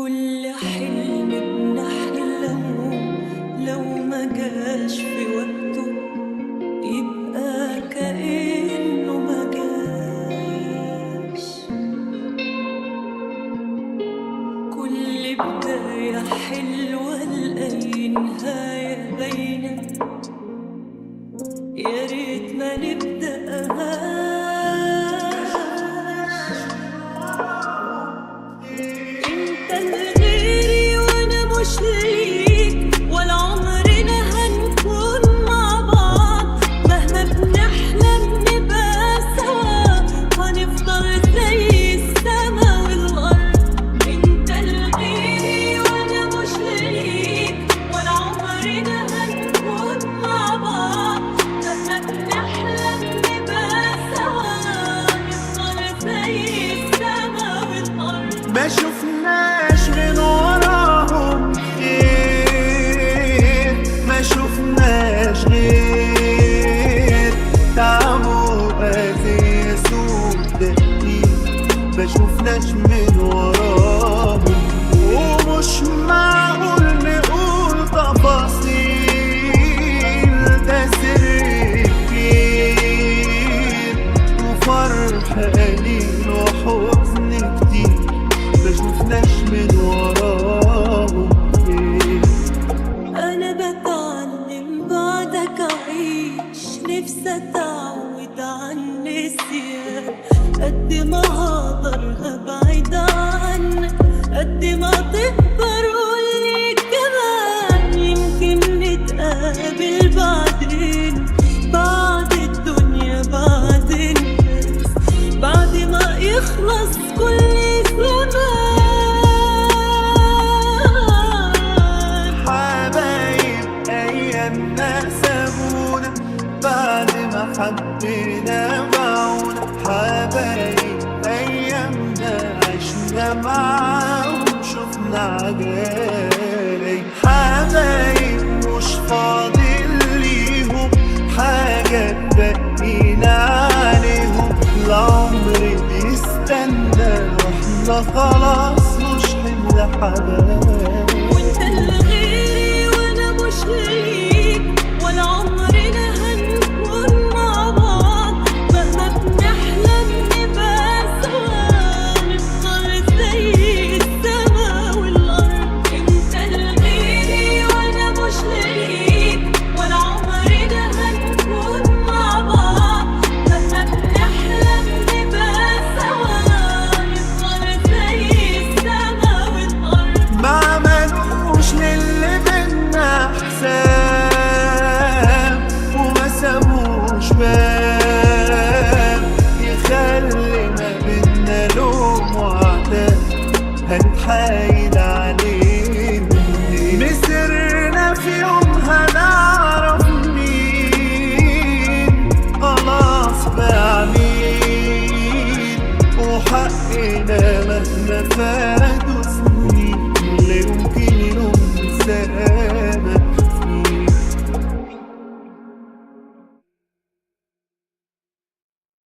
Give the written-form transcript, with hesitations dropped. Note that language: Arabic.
كل حلم بنحلمه لو ما جاش في وقته يبقى كأنه ما جاش. كل بداية حلوة لأي نهاية باينة، يا ريت ما نبدأهاش. انت لغيري وانا مش ليك، ولا عمرنا هنكون مع بعض. مهما بنحلم نبقى سوا، هنفضل زي السما والارض. انت لغيري وانا مش ليك، ولا عمرنا هنكون مع بعض. مهما بنحلم نبقى سوا، هنفضل زي السما والارض. ما شفناش من وراهم خير، ما شفناش غير تعب وأذية سودة كتير. ما شفناش من وراهم، ومش معقول نقول تفاصيل. ده سر كبير وفرح قليل وحزن كتير. ما شفناش من وراهم ايه. أنا بتعلم بعدك أعيش، نفسي أتعود عن النسيان. قد ما هقدر هبعد عنك، قد ما تقدر قولي كمان. يمكن نتقابل بعدين، بعد الدنيا بعد الناس، بعد ما يخلص كل زمان. حبايب ايامنا سابونا بعد ما حبينا باعونا. حبايب ايامنا عشنا معاهم شفنا عجايب. حبايب مش فاضل ليهم حاجة بقينا عليهم. العمر بيستنى واحنا خلاص مش حمل حبايب. وانت لغيري وانا مش ليك، ولا عمرنا هنكون مع بعض. مهما بنحلم نبقى سوا، نفضل زي السما والارض. انت لغيري وانا مش ليك، ولا عمرنا هنكون مع بعض. مهما بنحلم نبقى سوا، نفضل زي السما والارض. ما عملوش للي بينا حساب، وما سابوش باب يخلي ما بينا لوم وعتاب. هنتحايل عليه مسرنا في يوم هنعرف مين. خلاص بقى مين، وحقنا مهما فاتوا